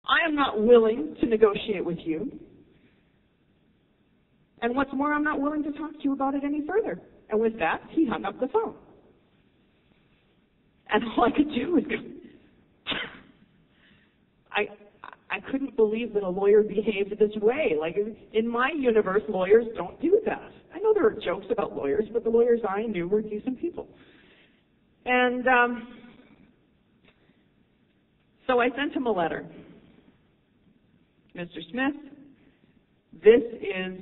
I am not willing to negotiate with you. And what's more, I'm not willing to talk to you about it any further. And with that, he hung up the phone. And all I could do was go, I couldn't believe that a lawyer behaved this way. Like, in my universe, lawyers don't do that. I know there are jokes about lawyers, but the lawyers I knew were decent people. And so I sent him a letter. Mr. Smith, this is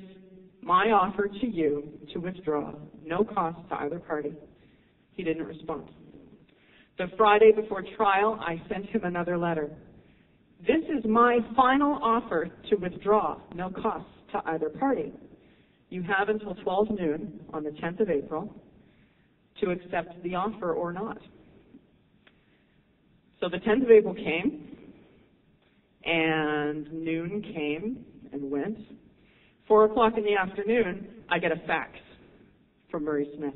my offer to you to withdraw, no cost to either party. He didn't respond. The Friday before trial, I sent him another letter. This is my final offer to withdraw, no cost to either party. You have until 12 noon on the 10th of April to accept the offer or not. So the 10th of April came, and noon came and went. 4 o'clock in the afternoon, I get a fax from Murray Smith.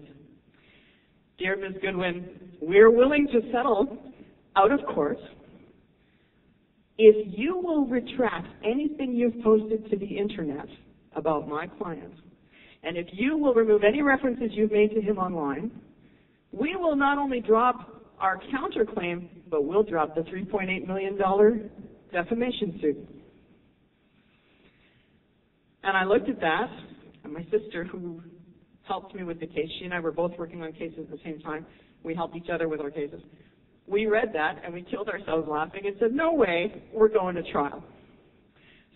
Dear Ms. Goodwin, we're willing to settle out of court if you will retract anything you've posted to the internet about my client, and if you will remove any references you've made to him online, we will not only drop our counterclaim, but we'll drop the $3.8 million defamation suit. And I looked at that, and my sister, who helped me with the case, she and I were both working on cases at the same time. We helped each other with our cases. We read that, and we killed ourselves laughing and said, no way, we're going to trial.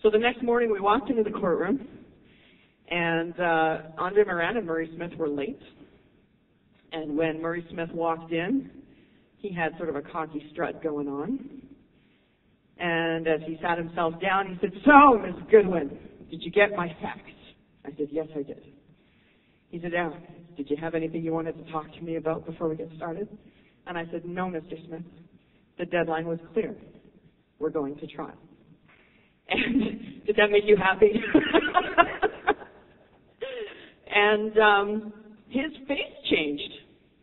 So the next morning, we walked into the courtroom, and Andre Muran and Murray Smith were late. And when Murray Smith walked in, he had sort of a cocky strut going on. And as he sat himself down, he said, so, Ms. Goodwin, did you get my fax? I said, yes, I did. He said, yeah, did you have anything you wanted to talk to me about before we get started? And I said, no, Mr. Smith. The deadline was clear. We're going to trial. And did that make you happy? And his face changed.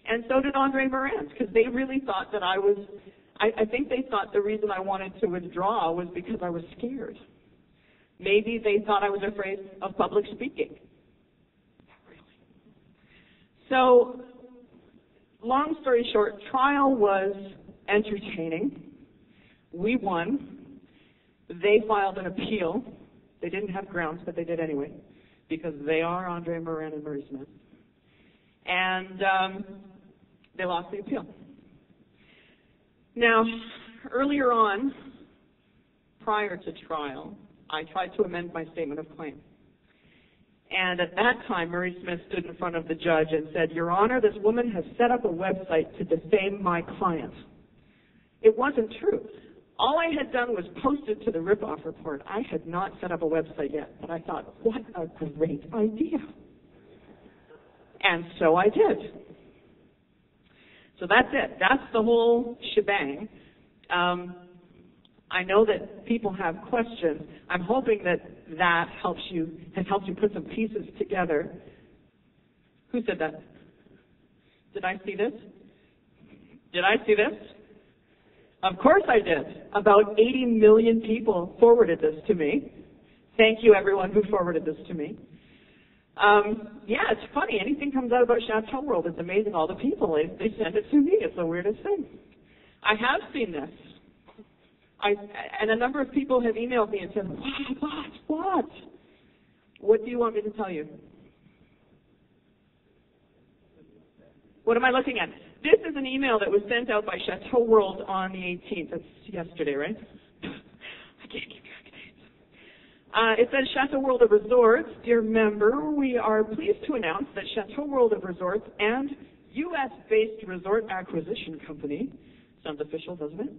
And so did Andre Muran's, because they really thought that I think they thought the reason I wanted to withdraw was because I was scared. Maybe they thought I was afraid of public speaking. Not really. So, long story short, trial was entertaining. We won. They filed an appeal. They didn't have grounds, but they did anyway, because they are Andre Muran and Murray Smith. And they lost the appeal. Now, earlier on, prior to trial, I tried to amend my statement of claim. And at that time, Murray Smith stood in front of the judge and said, Your Honor, this woman has set up a website to defame my client. It wasn't true. All I had done was post it to the rip-off report. I had not set up a website yet, but I thought, what a great idea. And so I did. So that's it. That's the whole shebang. I know that people have questions. I'm hoping that that has helped you put some pieces together. Who said that? Did I see this? Did I see this? Of course I did. About 80 million people forwarded this to me. Thank you, everyone who forwarded this to me. Yeah, it's funny. Anything comes out about Chateau World, it's amazing. All the people, they send it to me. It's the weirdest thing. I have seen this. And a number of people have emailed me and said, what? What do you want me to tell you? What am I looking at? This is an email that was sent out by Chateau World on the 18th. That's yesterday, right? I can't keep track of dates. It says, Chateau World of Resorts, dear member, we are pleased to announce that Chateau World of Resorts and U.S.-based resort acquisition company, sounds official, doesn't it?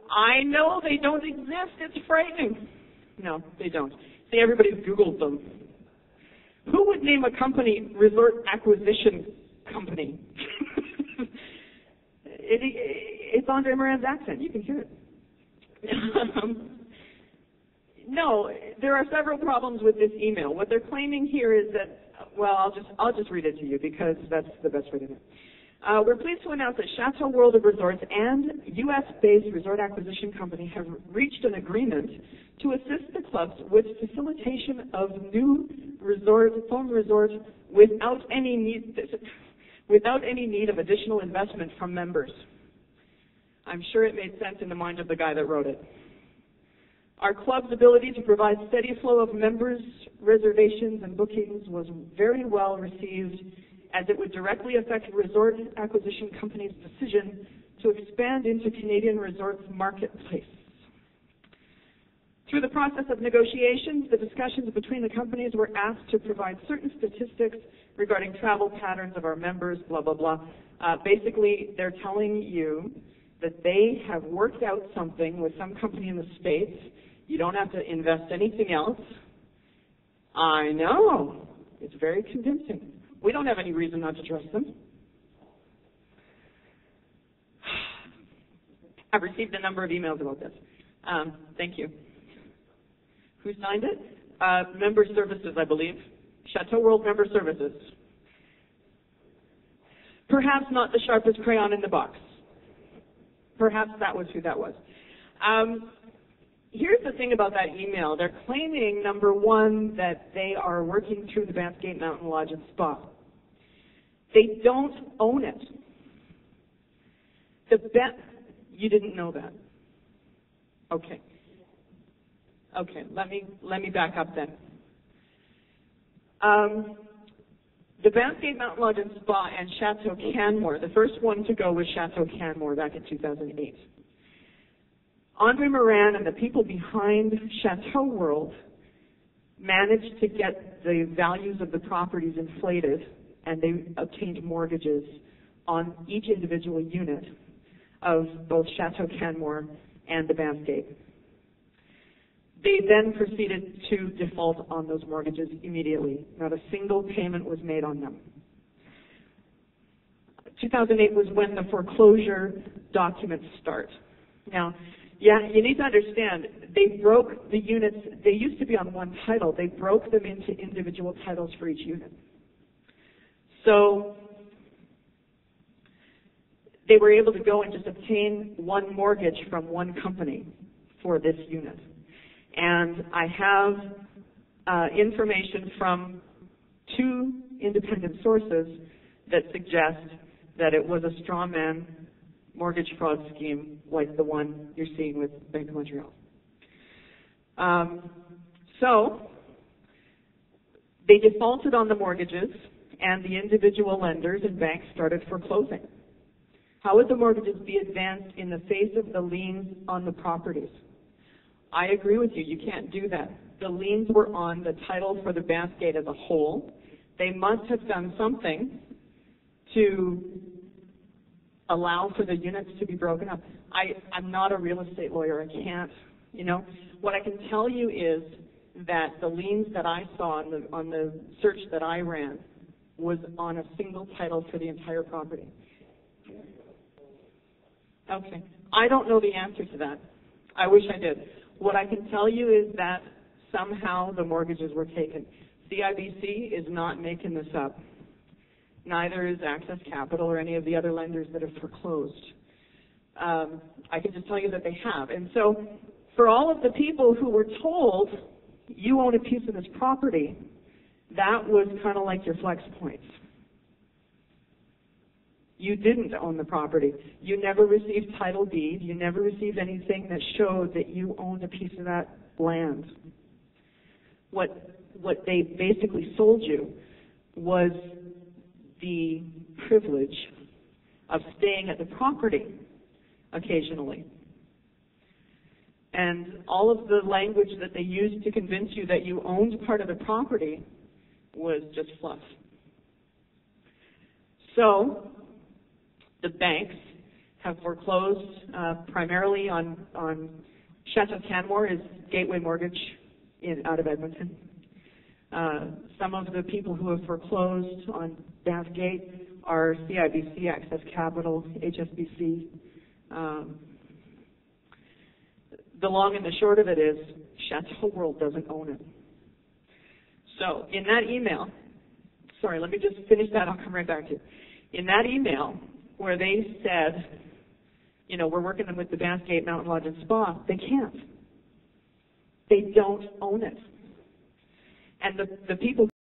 I know they don't exist. It's frightening. No, they don't. See, everybody's Googled them. Who would name a company resort acquisition company? It's Andre Muran's accent. You can hear it. No, there are several problems with this email. What they're claiming here is that, well, I'll just read it to you because that's the best way to do it. We're pleased to announce that Chateau World of Resorts and U.S.-based resort acquisition company have reached an agreement to assist the clubs with facilitation of new foam resorts without any need of additional investment from members. I'm sure it made sense in the mind of the guy that wrote it. Our club's ability to provide steady flow of members, reservations, and bookings was very well received, as it would directly affect resort acquisition companies' decision to expand into Canadian resorts marketplace. Through the process of negotiations, the discussions between the companies were asked to provide certain statistics regarding travel patterns of our members, blah, blah, blah. Basically, they're telling you that they have worked out something with some company in the States. You don't have to invest anything else. I know. It's very convincing. We don't have any reason not to trust them. I've received a number of emails about this. Thank you. Who signed it? Member Services, I believe. Chateau World Member Services. Perhaps not the sharpest crayon in the box. Perhaps that was who that was. Here's the thing about that email. They're claiming, number one, that they are working through the Banff Mountain Lodge and Spa. They don't own it. You didn't know that. Okay. Okay, let me back up then. The Banff Mountain Lodge and Spa and Chateau Canmore, the first one to go was Chateau Canmore back in 2008. Andre Muran and the people behind Chateau World managed to get the values of the properties inflated, and they obtained mortgages on each individual unit of both Chateau Canmore and the Banff Gate. They then proceeded to default on those mortgages immediately. Not a single payment was made on them. 2008 was when the foreclosure documents start. Now, yeah, you need to understand, they broke the units. They used to be on one title. They broke them into individual titles for each unit. So they were able to go and just obtain one mortgage from one company for this unit. And I have information from two independent sources that suggest that it was a straw man mortgage fraud scheme like the one you're seeing with Bank of Montreal. So they defaulted on the mortgages, and the individual lenders and banks started foreclosing. How would the mortgages be advanced in the face of the liens on the properties? I agree with you. You can't do that. The liens were on the title for the Banff Gate as a whole. They must have done something to allow for the units to be broken up. I'm not a real estate lawyer. I can't, What I can tell you is that the liens that I saw on the search that I ran was on a single title for the entire property. Okay. I don't know the answer to that. I wish I did. What I can tell you is that somehow the mortgages were taken. CIBC is not making this up. Neither is Access Capital or any of the other lenders that have foreclosed. I can just tell you that they have. And so for all of the people who were told, you own a piece of this property, that was kind of like your flex points. You didn't own the property. You never received title deed. You never received anything that showed that you owned a piece of that land. What they basically sold you was the privilege of staying at the property occasionally. And all of the language that they used to convince you that you owned part of the property was just fluff. So the banks have foreclosed primarily on Chateau Canmore is Gateway Mortgage out of Edmonton. Some of the people who have foreclosed on Banff Gate are CIBC, Access Capital, HSBC. The long and the short of it is Chateau World doesn't own it. So in that email, sorry, let me just finish that. I'll come right back to you. in that email where they said, you know, we're working with the Banff Mountain Lodge and Spa, they can't. They don't own it. And the people